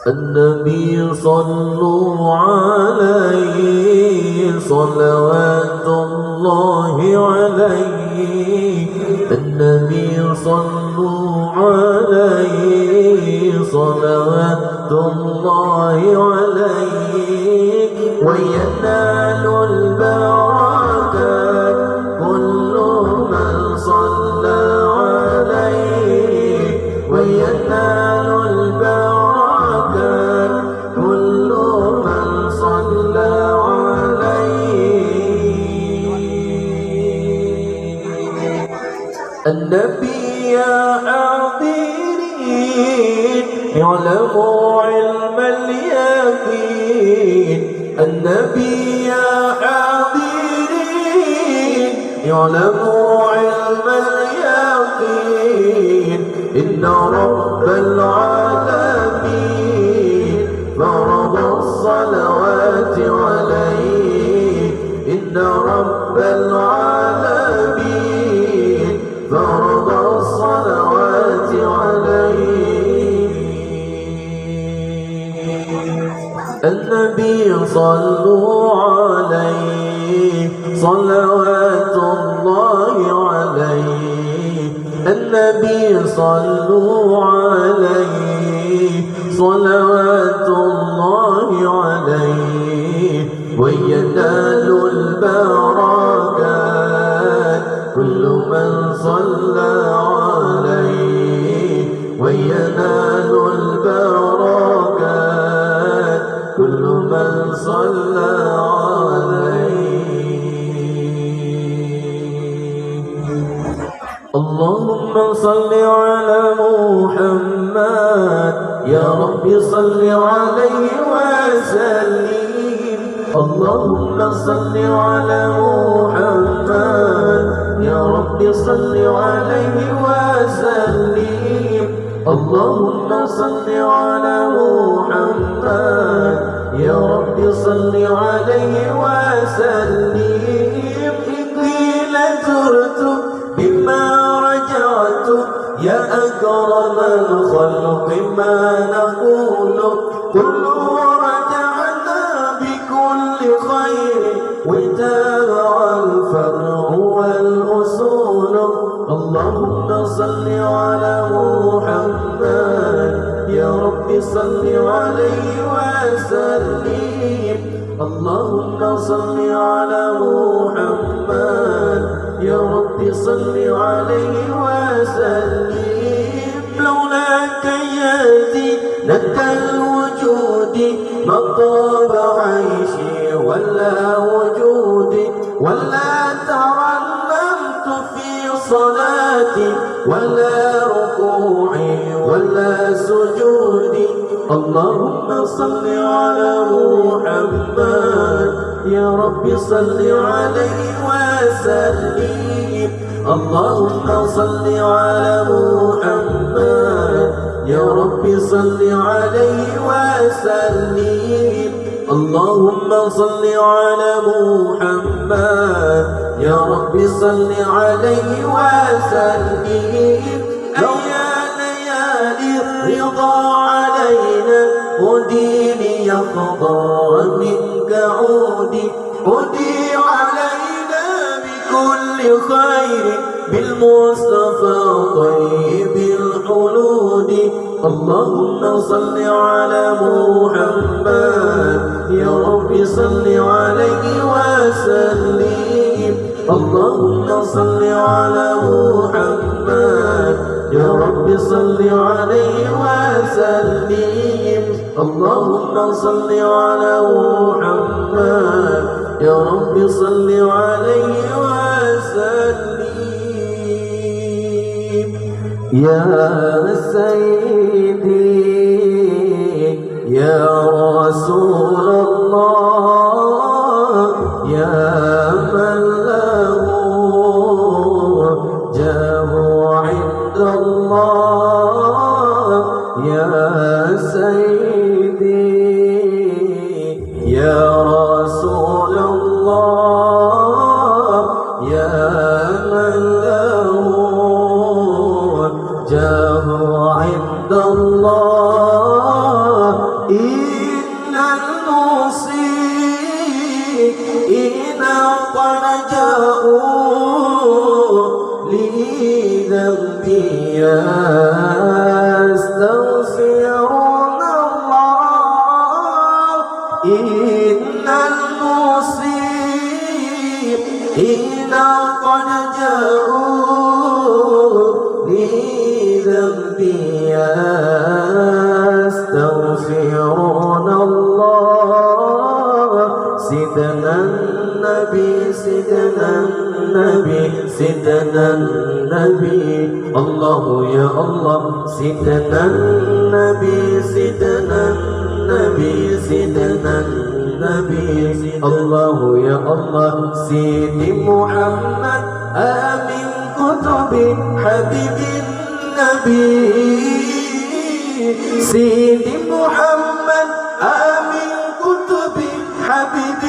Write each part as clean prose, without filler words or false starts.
النبي صلوا عليه صلوات الله عليه. النبي صلوا عليه صلوات الله عليه. وينال البركات كل من صلى عليه. وينال البركات كل من صلى عليه. النبي يا حاضرين اعلموا علم اليقين. النبي يا حاضرين اعلموا علم اليقين. إن رب العالمين فرض الصلوات عليه. إن رب العالمين فرض الصلوات عليه. النبي صلوا عليه صلوات الله عليه. النبي صلوا عليه صلوات الله عليه. وينال البركات كل من صلى عليه. وينال البركات كل من صلى عليه. اللهم صل على محمد يا رب صل عليه وسلم. اللهم صل على محمد يا رب صل عليه وسلم. اللهم صل على محمد يا رب صل عليه وسلم. قيل زرت بما رجعت يا أكرم الخلق ما نقول. كل رجعنا بكل خير وتابع الفرع والأصول. اللهم صل على محمد يا رب صل عليه وسلم. اللهم صل على محمد يا رب صل عليه وسلم. لولاك يأتي لك الوجود ما طاب عيشي ولا وجودي. ولا تعلمت في صلاتي ولا ركوعي ولا سجودي. اللهم صل على محمد يا رب صل عليه وسلم. اللهم صل على محمد يا رب صل عليه وسلم. اللهم صل على محمد يا رب صل عليه وسلم. يا ليالي الرضا علينا هدي ليقضى منك عودي. هدي علينا بكل خير بالمصطفى طيب الحلود. اللهم صل على محمد يا رب صل عليه وسلم. اللهم صل على محمد يا رب صل عليه وسلم. اللهم صل على محمد يا رب صل عليه وسلم. يا سيدي يا رسول الله يا من له جاه عند الله. يا سيدي يا رسول الله يا من له جاه عند الله. يستغفرون الله إن المصيبين قد جاءوا لذنبي يستغفرون الله سيدنا النبي سيدنا النبي سيدنا النبي الله يا الله سيدنا النبي سيدنا النبي سيدنا النبي الله يا الله سيدي محمد آمين كتبي حبيب النبي سيدي محمد آمين كتبي حبيب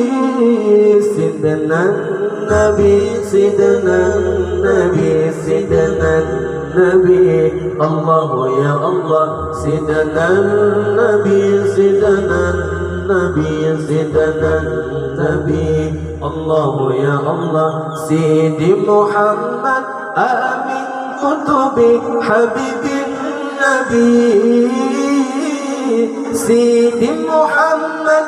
النبي سيدنا النبي سيدنا النبي سيدنا النبي الله يا الله سيدنا النبي سيدنا النبي سيدنا النبي الله يا الله سيدي محمد آمين كتبي حبيب النبي سيدي محمد